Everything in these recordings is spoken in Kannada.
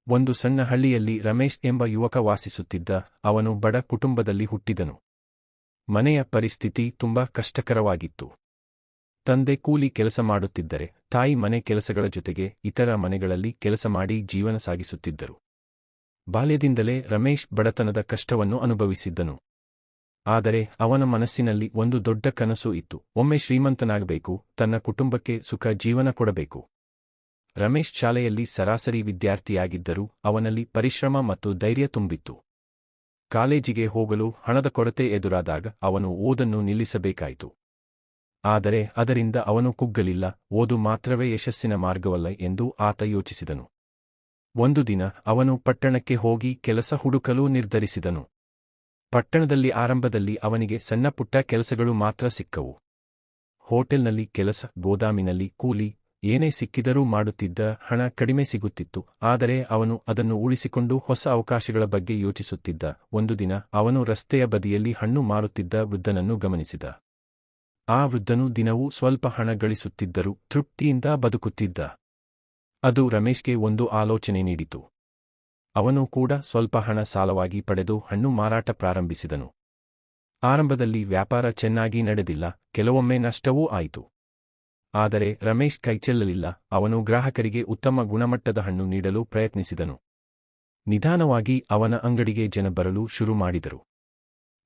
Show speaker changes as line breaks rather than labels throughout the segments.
ಒಂದು ಸಣ್ಣ ಹಳ್ಳಿಯಲ್ಲಿ ರಮೇಶ್ ಎಂಬ ಯುವಕ ವಾಸಿಸುತ್ತಿದ್ದ. ಅವನು ಬಡ ಕುಟುಂಬದಲ್ಲಿ ಹುಟ್ಟಿದನು. ಮನೆಯ ಪರಿಸ್ಥಿತಿ ತುಂಬಾ ಕಷ್ಟಕರವಾಗಿತ್ತು. ತಂದೆ ಕೂಲಿ ಕೆಲಸ ಮಾಡುತ್ತಿದ್ದರೆ, ತಾಯಿ ಮನೆ ಕೆಲಸಗಳ ಜೊತೆಗೆ ಇತರ ಮನೆಗಳಲ್ಲಿ ಕೆಲಸ ಮಾಡಿ ಜೀವನ ಸಾಗಿಸುತ್ತಿದ್ದರು. ಬಾಲ್ಯದಿಂದಲೇ ರಮೇಶ್ ಬಡತನದ ಕಷ್ಟವನ್ನು ಅನುಭವಿಸಿದ್ದನು. ಆದರೆ ಅವನ ಮನಸ್ಸಿನಲ್ಲಿ ಒಂದು ದೊಡ್ಡ ಕನಸು ಇತ್ತು. ಒಮ್ಮೆ ಶ್ರೀಮಂತನಾಗಬೇಕು, ತನ್ನ ಕುಟುಂಬಕ್ಕೆ ಸುಖ ಜೀವನ ಕೊಡಬೇಕು. ರಮೇಶ್ ಶಾಲೆಯಲ್ಲಿ ಸರಾಸರಿ ವಿದ್ಯಾರ್ಥಿಯಾಗಿದ್ದರೂ ಅವನಲ್ಲಿ ಪರಿಶ್ರಮ ಮತ್ತು ಧೈರ್ಯ ತುಂಬಿತ್ತು. ಕಾಲೇಜಿಗೆ ಹೋಗಲು ಹಣದ ಕೊರತೆ ಎದುರಾದಾಗ ಅವನು ಓದನ್ನು ನಿಲ್ಲಿಸಬೇಕಾಯಿತು. ಆದರೆ ಅದರಿಂದ ಅವನು ಕುಗ್ಗಲಿಲ್ಲ. ಓದು ಮಾತ್ರವೇ ಯಶಸ್ಸಿನ ಮಾರ್ಗವಲ್ಲ ಎಂದು ಆತ ಯೋಚಿಸಿದನು. ಒಂದು ದಿನ ಅವನು ಪಟ್ಟಣಕ್ಕೆ ಹೋಗಿ ಕೆಲಸ ಹುಡುಕಲು ನಿರ್ಧರಿಸಿದನು. ಪಟ್ಟಣದಲ್ಲಿ ಆರಂಭದಲ್ಲಿ ಅವನಿಗೆ ಸಣ್ಣಪುಟ್ಟ ಕೆಲಸಗಳು ಮಾತ್ರ ಸಿಕ್ಕವು. ಹೋಟೆಲ್ನಲ್ಲಿ ಕೆಲಸ, ಗೋದಾಮಿನಲ್ಲಿ ಕೂಲಿ, ಏನೇ ಸಿಕ್ಕಿದರೂ ಮಾಡುತ್ತಿದ್ದ. ಹಣ ಕಡಿಮೆ ಸಿಗುತ್ತಿತ್ತು, ಆದರೆ ಅವನು ಅದನ್ನು ಉಳಿಸಿಕೊಂಡು ಹೊಸ ಅವಕಾಶಗಳ ಬಗ್ಗೆ ಯೋಚಿಸುತ್ತಿದ್ದ. ಒಂದು ದಿನ ಅವನು ರಸ್ತೆಯ ಬದಿಯಲ್ಲಿ ಹಣ್ಣು ಮಾರುತ್ತಿದ್ದ ವೃದ್ಧನನ್ನು ಗಮನಿಸಿದ. ಆ ವೃದ್ಧನು ದಿನವೂ ಸ್ವಲ್ಪ ಹಣ ಗಳಿಸುತ್ತಿದ್ದರೂ ತೃಪ್ತಿಯಿಂದ ಬದುಕುತ್ತಿದ್ದ. ಅದು ರಮೇಶ್ಗೆ ಒಂದು ಆಲೋಚನೆ ನೀಡಿತು. ಅವನು ಕೂಡ ಸ್ವಲ್ಪ ಹಣ ಸಾಲವಾಗಿ ಪಡೆದು ಹಣ್ಣು ಮಾರಾಟ ಪ್ರಾರಂಭಿಸಿದನು. ಆರಂಭದಲ್ಲಿ ವ್ಯಾಪಾರ ಚೆನ್ನಾಗಿ ನಡೆದಿಲ್ಲ, ಕೆಲವೊಮ್ಮೆ ನಷ್ಟವೂ ಆಯಿತು. ಆದರೆ ರಮೇಶ್ ಕೈಚೆಲ್ಲಲಿಲ್ಲ. ಅವನು ಗ್ರಾಹಕರಿಗೆ ಉತ್ತಮ ಗುಣಮಟ್ಟದ ಹಣ್ಣು ನೀಡಲು ಪ್ರಯತ್ನಿಸಿದನು. ನಿಧಾನವಾಗಿ ಅವನ ಅಂಗಡಿಗೆ ಜನ ಬರಲು ಶುರು ಮಾಡಿದರು.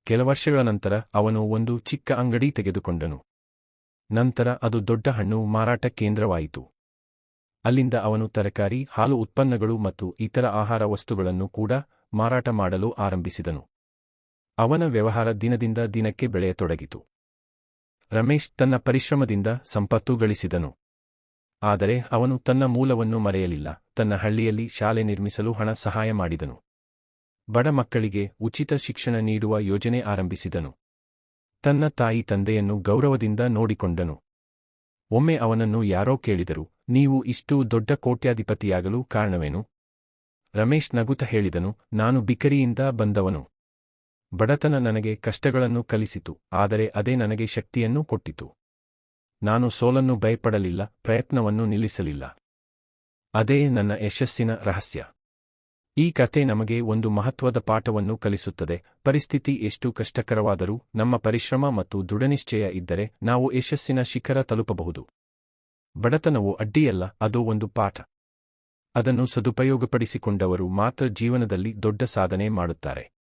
ಕೆಲ ವರ್ಷಗಳ ನಂತರ ಅವನು ಒಂದು ಚಿಕ್ಕ ಅಂಗಡಿ ತೆಗೆದುಕೊಂಡನು. ನಂತರ ಅದು ದೊಡ್ಡ ಹಣ್ಣು ಮಾರಾಟ ಕೇಂದ್ರವಾಯಿತು. ಅಲ್ಲಿಂದ ಅವನು ತರಕಾರಿ, ಹಾಲು ಉತ್ಪನ್ನಗಳು ಮತ್ತು ಇತರ ಆಹಾರ ವಸ್ತುಗಳನ್ನು ಕೂಡ ಮಾರಾಟ ಮಾಡಲು ಆರಂಭಿಸಿದನು. ಅವನ ವ್ಯವಹಾರ ದಿನದಿಂದ ದಿನಕ್ಕೆ ಬೆಳೆಯತೊಡಗಿತು. ರಮೇಶ್ ತನ್ನ ಪರಿಶ್ರಮದಿಂದ ಸಂಪತ್ತು ಗಳಿಸಿದನು. ಆದರೆ ಅವನು ತನ್ನ ಮೂಲವನ್ನು ಮರೆಯಲಿಲ್ಲ. ತನ್ನ ಹಳ್ಳಿಯಲ್ಲಿ ಶಾಲೆ ನಿರ್ಮಿಸಲು ಹಣ ಸಹಾಯ ಮಾಡಿದನು. ಬಡ ಮಕ್ಕಳಿಗೆ ಉಚಿತ ಶಿಕ್ಷಣ ನೀಡುವ ಯೋಜನೆ ಆರಂಭಿಸಿದನು. ತನ್ನ ತಾಯಿ ತಂದೆಯನ್ನು ಗೌರವದಿಂದ ನೋಡಿಕೊಂಡನು. ಒಮ್ಮೆ ಅವನನ್ನು ಯಾರೋ ಕೇಳಿದರು, ನೀವು ಇಷ್ಟು ದೊಡ್ಡ ಕೋಟ್ಯಾಧಿಪತಿಯಾಗಲು ಕಾರಣವೇನು? ರಮೇಶ್ ನಗುತ್ತಾ ಹೇಳಿದನು, ನಾನು ಬಿಕರಿಯಿಂದ ಬಂದವನು. ಬಡತನ ನನಗೆ ಕಷ್ಟಗಳನ್ನು ಕಲಿಸಿತು, ಆದರೆ ಅದೇ ನನಗೆ ಶಕ್ತಿಯನ್ನು ಕೊಟ್ಟಿತು. ನಾನು ಸೋಲನ್ನು ಭಯಪಡಲಿಲ್ಲ, ಪ್ರಯತ್ನವನ್ನು ನಿಲ್ಲಿಸಲಿಲ್ಲ. ಅದೇ ನನ್ನ ಯಶಸ್ಸಿನ ರಹಸ್ಯ. ಈ ಕಥೆ ನಮಗೆ ಒಂದು ಮಹತ್ವದ ಪಾಠವನ್ನು ಕಲಿಸುತ್ತದೆ. ಪರಿಸ್ಥಿತಿ ಎಷ್ಟು ಕಷ್ಟಕರವಾದರೂ ನಮ್ಮ ಪರಿಶ್ರಮ ಮತ್ತು ದೃಢನಿಶ್ಚಯ ಇದ್ದರೆ ನಾವು ಯಶಸ್ಸಿನ ಶಿಖರ ತಲುಪಬಹುದು. ಬಡತನವು ಅಡ್ಡಿಯಲ್ಲ, ಅದು ಒಂದು ಪಾಠ. ಅದನ್ನು ಸದುಪಯೋಗಪಡಿಸಿಕೊಂಡವರು ಮಾತ್ರ ಜೀವನದಲ್ಲಿ ದೊಡ್ಡ ಸಾಧನೆ ಮಾಡುತ್ತಾರೆ.